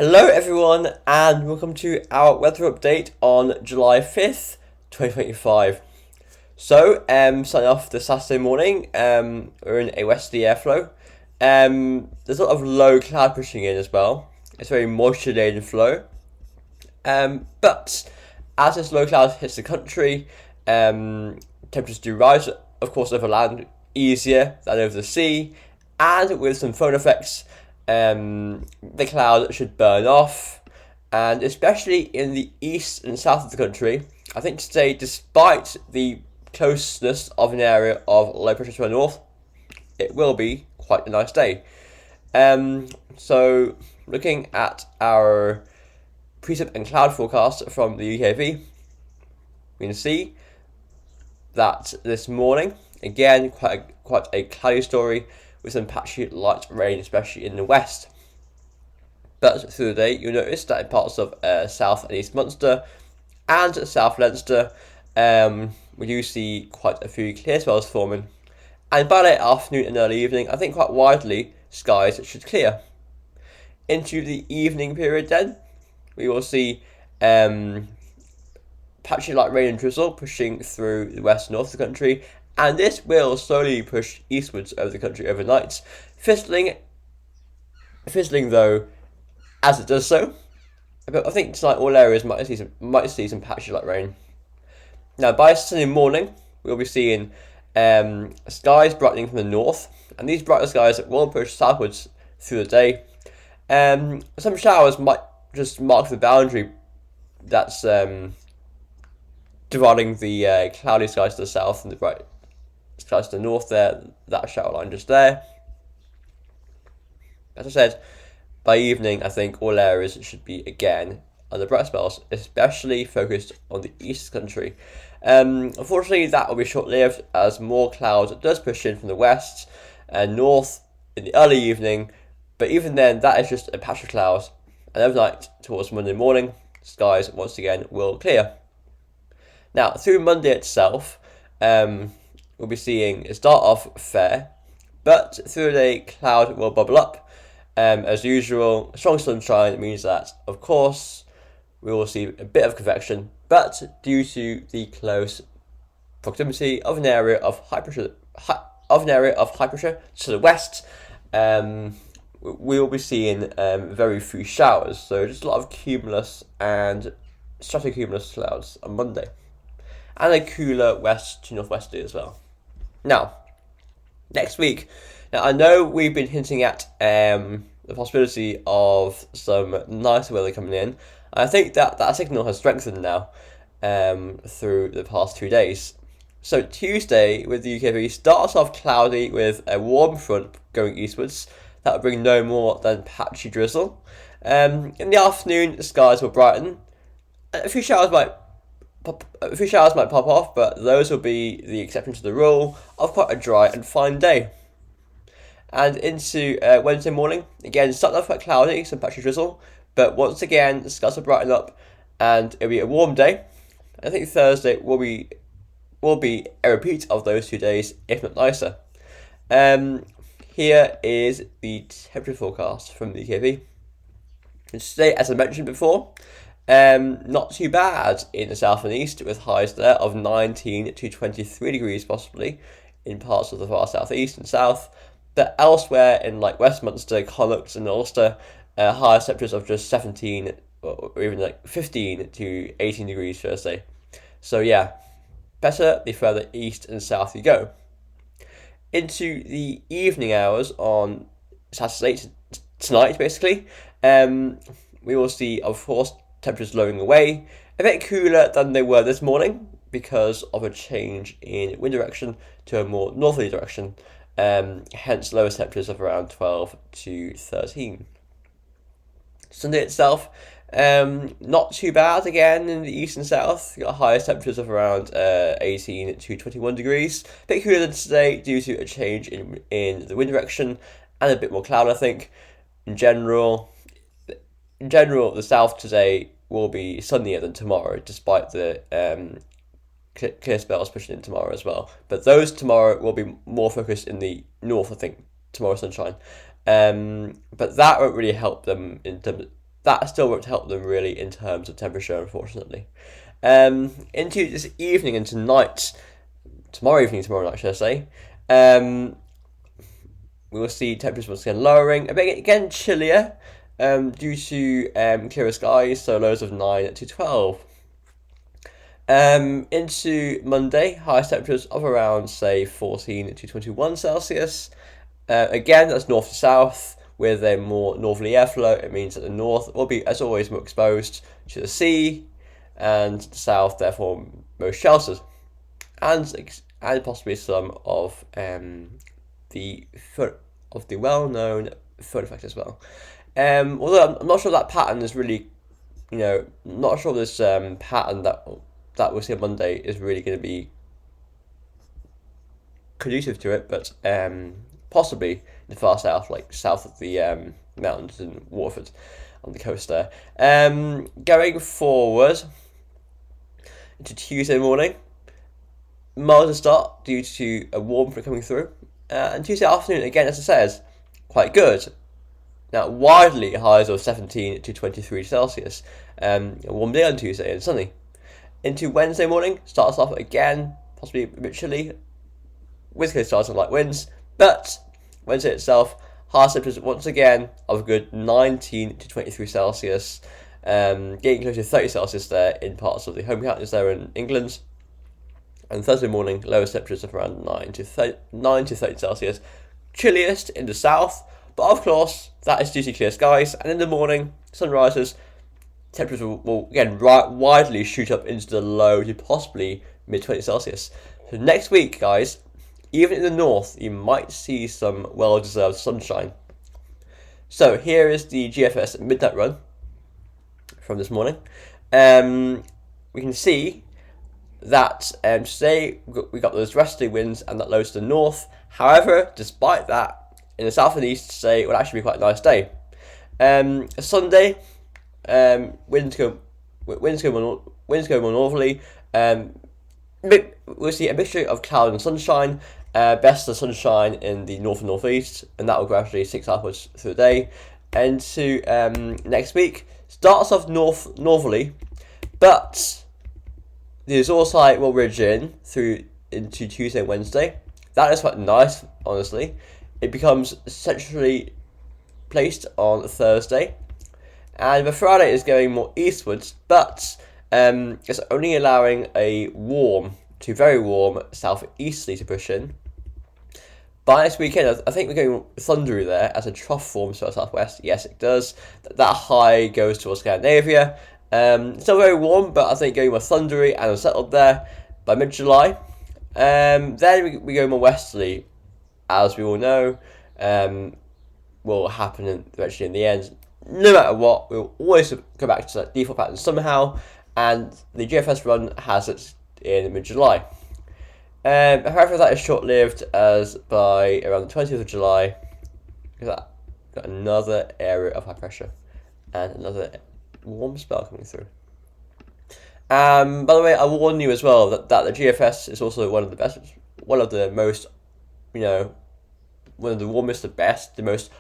Hello everyone and welcome to our weather update on July 5th, 2025. Starting off the Saturday morning, we're in a westerly airflow. There's a lot of low cloud pushing in as well. It's very moisture laden flow. But as this low cloud hits the country, temperatures do rise, of course, over land easier than over the sea, and with some phone effects, the cloud should burn off, and especially in the east and south of the country, I think today, despite the closeness of an area of low pressure to the north, it will be quite a nice day. So looking at our precip and cloud forecast from the UKV, we can see that this morning, again, quite a cloudy story with some patchy light rain, especially in the west. But through the day, you'll notice that in parts of South and East Munster and South Leinster, we do see quite a few clear spells forming. And by late afternoon and early evening, I think quite widely, skies should clear. Into the evening period then, we will see patchy light rain and drizzle pushing through the west and north of the country, and this will slowly push eastwards over the country overnight, fizzling though as it does so. But I think tonight all areas might see some patchy light rain. Now by Sunday morning, we'll be seeing skies brightening from the north, and these brighter skies will push southwards through the day. Some showers might just mark the boundary that's dividing the cloudy skies to the south and the bright skies to the north there, that shower line just there. As I said, by evening, I think all areas should be again under bright spells, especially focused on the east of the country. Unfortunately, that will be short-lived as more cloud does push in from the west and north in the early evening, but even then, that is just a patch of clouds, and overnight towards Monday morning, skies once again will clear. Now, through Monday itself, we'll be seeing it start off fair, but through the day, cloud will bubble up. As usual, strong sunshine means that, of course, we will see a bit of convection, but due to the close proximity of an area of high pressure, to the west, we will be seeing very few showers. So just a lot of cumulus and stratocumulus clouds on Monday, and a cooler west to northwesterly as well. Now, next week. Now, I know we've been hinting at the possibility of some nicer weather coming in. I think that signal has strengthened now through the past 2 days. So Tuesday with the UKV starts off cloudy with a warm front going eastwards. That will bring no more than patchy drizzle. In the afternoon, the skies will brighten. A few showers might pop off, but those will be the exception to the rule of quite a dry and fine day. And into Wednesday morning, again, starting off quite cloudy, some patchy drizzle, but once again, the skies will brighten up, and it'll be a warm day. I think Thursday will be a repeat of those 2 days, if not nicer. Here is the temperature forecast from the UKV. Today, as I mentioned before, not too bad in the south and east, with highs there of 19 to 23 degrees possibly in parts of the far southeast and south. But elsewhere in like West Munster, Connacht and Ulster, higher temperatures of just 17 or even like 15 to 18 degrees Thursday. So yeah, better the further east and south you go. Into the evening hours on Saturday tonight, basically, we will see, of course, temperatures lowering away, a bit cooler than they were this morning because of a change in wind direction to a more northerly direction. Hence lowest temperatures of around 12 to 13. Sunday itself, not too bad again in the east and south. You got highest temperatures of around 18 to 21 degrees. A bit cooler than today due to a change in the wind direction and a bit more cloud, I think. In general, the south today will be sunnier than tomorrow, despite the clear spells pushing in tomorrow as well. But those tomorrow will be more focused in the north, I think, tomorrow sunshine. But that won't really help them in terms that still won't help them really in terms of temperature, unfortunately. Into this evening and tonight, tomorrow night, should I say, we will see temperatures once again lowering, a bit again chillier, due to clearer skies, so lows of 9 to 12. Into Monday, highest temperatures of around, say, 14 to 21 Celsius. Again, that's north to south, with a more northerly airflow. It means that the north will be, as always, more exposed to the sea, and the south, therefore, most sheltered. And possibly some of the well-known phone effect as well. Although I'm not sure that pattern is really, not sure this pattern that we'll see on Monday is really going to be conducive to it, but possibly in the far south, like south of the mountains in Waterford on the coast there. Going forward into Tuesday morning, milder start due to a warm front coming through, and Tuesday afternoon, again, as I said, quite good. Now, widely highs of 17 to 23 Celsius. A warm day on Tuesday and sunny. Into Wednesday morning, starts off again, possibly a bit chilly, with clear skies and light winds, but Wednesday itself, highest temperatures once again of a good 19 to 23 Celsius, getting close to 30 Celsius there in parts of the home counties there in England. And Thursday morning, lowest temperatures of around 9 to 30 Celsius, chilliest in the south, but of course, that is due to clear skies, and in the morning, sun rises, temperatures will again widely shoot up into the low to possibly mid 20 Celsius. So next week, guys, even in the north, you might see some well-deserved sunshine. So here is the GFS midnight run from this morning. We can see that today we got those westerly winds and that low to the north. However, despite that, in the south and east today, it will actually be quite a nice day. Sunday, winds go more northerly. We'll see a mixture of cloud and sunshine. Best of sunshine in the north and northeast, and that will gradually six upwards through the day. And to next week, starts off northerly, but the azure side will ridge in through into Tuesday and Wednesday. That is quite nice, honestly. It becomes centrally placed on Thursday, and the Friday is going more eastwards, but it's only allowing a warm to very warm southeasterly to push in. By this weekend, I think we're going thundery there as a trough forms to our southwest. Yes, it does. That high goes towards Scandinavia. Still very warm, but I think going more thundery and unsettled there by mid-July. Then we go more westerly, as we all know, will happen eventually in the end. No matter what, we'll always go back to that default pattern somehow, and the GFS run has it in mid-July. However, that is short-lived, as by around the 20th of July, we've got another area of high pressure and another warm spell coming through. By the way, I warn you as well that the GFS is also one of the best, one of the most, one of the warmest, the best, the most,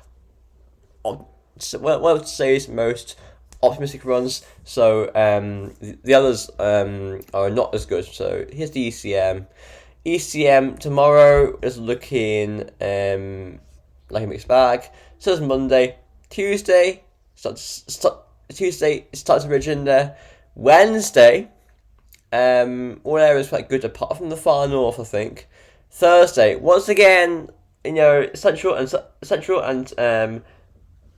well, I would say is most optimistic runs. So the others are not as good. So here's the ECM. ECM tomorrow is looking like a mixed bag. So is Monday. Tuesday starts to ridge in there. Wednesday, all areas quite good apart from the far north, I think. Thursday, once again, central and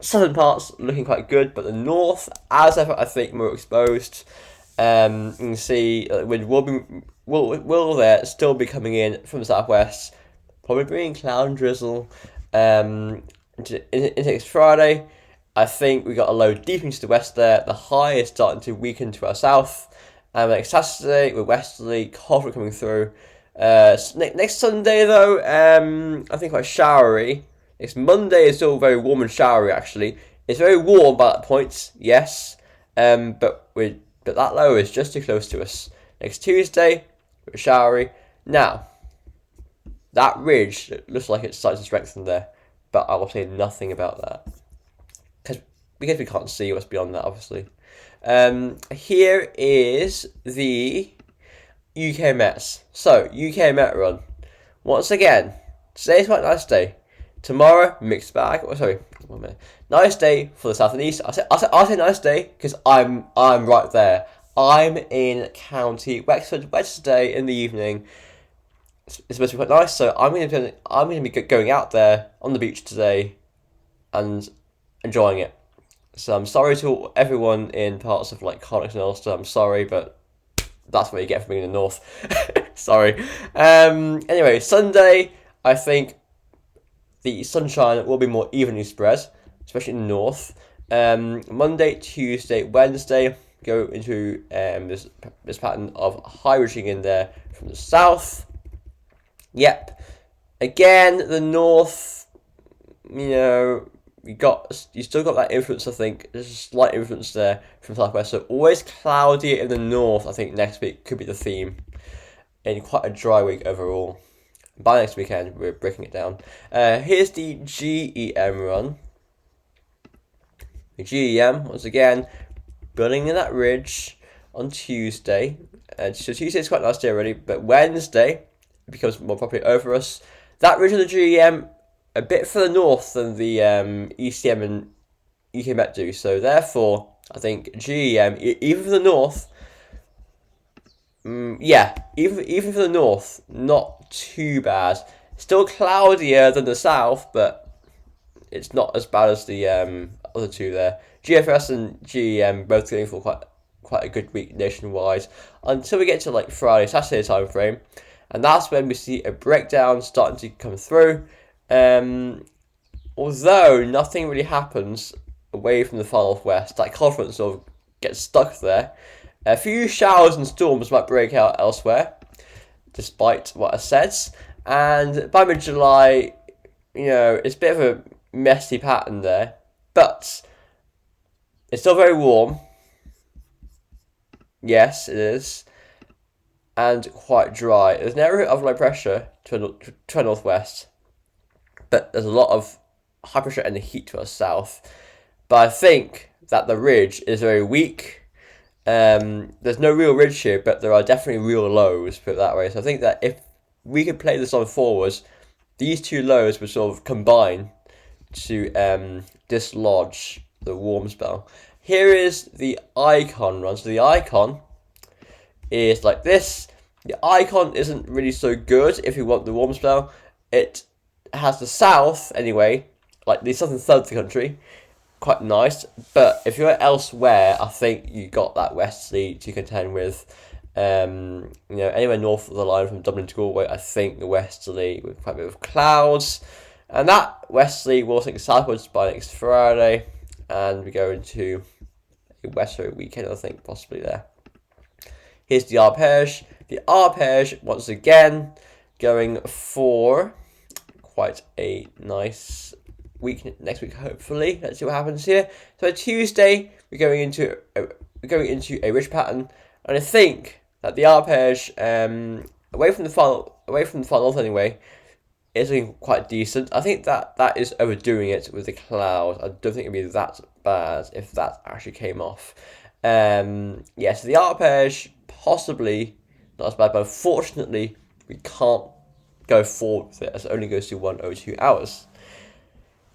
southern parts looking quite good, but the north, as ever, I think more exposed. You can see wind will there still be coming in from the southwest, probably bringing cloud and drizzle. Into next Friday, I think we got a low deep into the west there. The high is starting to weaken to our south. And next Saturday, we're westerly, cold front coming through. Next Sunday, though, I think quite showery. Next Monday is still very warm and showery, actually. It's very warm by that point, yes. But that low is just too close to us. Next Tuesday, we're showery. Now, that ridge looks like it's starting to strengthen there. But I will say nothing about that. Because because we can't see what's beyond that, obviously. Here is the UK Mets. So, UK Met run. Once again, today's quite a nice day. Tomorrow, mixed bag. Oh, sorry, 1 minute. Nice day for the South and East. I'll say nice day because I'm right there. I'm in County Wexford Wednesday in the evening. It's supposed to be quite nice, so I'm going to be going out there on the beach today and enjoying it. So I'm sorry to everyone in parts of like Connacht and Ulster. I'm sorry, but that's what you get for being in the north. Sorry. Anyway, Sunday, I think the sunshine will be more evenly spread, especially in the north. Monday, Tuesday, Wednesday go into this pattern of high ridging in there from the south. Yep. Again, the north, you still got that influence, I think. There's a slight influence there from southwest. So always cloudy in the north, I think next week could be the theme. And quite a dry week overall. By next weekend, we're breaking it down. Here's the GEM run. The GEM, once again, building in that ridge on Tuesday. So Tuesday's quite a nice day already, but Wednesday becomes more properly over us. That ridge of the GEM, a bit further north than the ECM and UK Met do. So therefore, I think GEM, even for the north, even for the north, not too bad. Still cloudier than the south, but it's not as bad as the other two there. GFS and GEM both going for quite a good week nationwide until we get to like Friday, Saturday time frame, and that's when we see a breakdown starting to come through. Although nothing really happens away from the far northwest, that cold front sort of gets stuck there. A few showers and storms might break out elsewhere, despite what I said. And by mid-July, it's a bit of a messy pattern there, but it's still very warm. Yes, it is. And quite dry. There's an area of low pressure to our northwest, but there's a lot of high pressure and heat to our south. But I think that the ridge is very weak. There's no real ridge here, but there are definitely real lows, put it that way. So I think that if we could play this on forwards, these two lows would sort of combine to dislodge the warm spell. Here is the icon run. So the icon is like this. The icon isn't really so good if you want the warm spell. It has the south, anyway, like the southern third of the country, quite nice. But if you're elsewhere, I think you got that westerly to contend with. Anywhere north of the line from Dublin to Galway, I think the westerly with quite a bit of clouds. And that westerly will sink southwards by next Friday. And we go into a westerly weekend, I think, possibly there. Here's the arpège. The arpège, once again, going for quite a nice week next week, hopefully. Let's see what happens here. So Tuesday, we're going into a ridge pattern. And I think that the arpège, away from the far north anyway, is looking quite decent. I think that is overdoing it with the clouds. I don't think it'd be that bad if that actually came off. So the arpège, possibly not as bad, but unfortunately, we can't go forward with it as it only goes to 102 hours.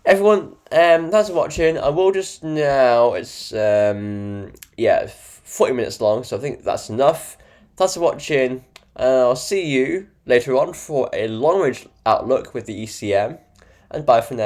Everyone, thanks for watching. I will just now, it's 40 minutes long, so I think that's enough. Thanks for watching, and I'll see you later on for a long range outlook with the ECM, and bye for now.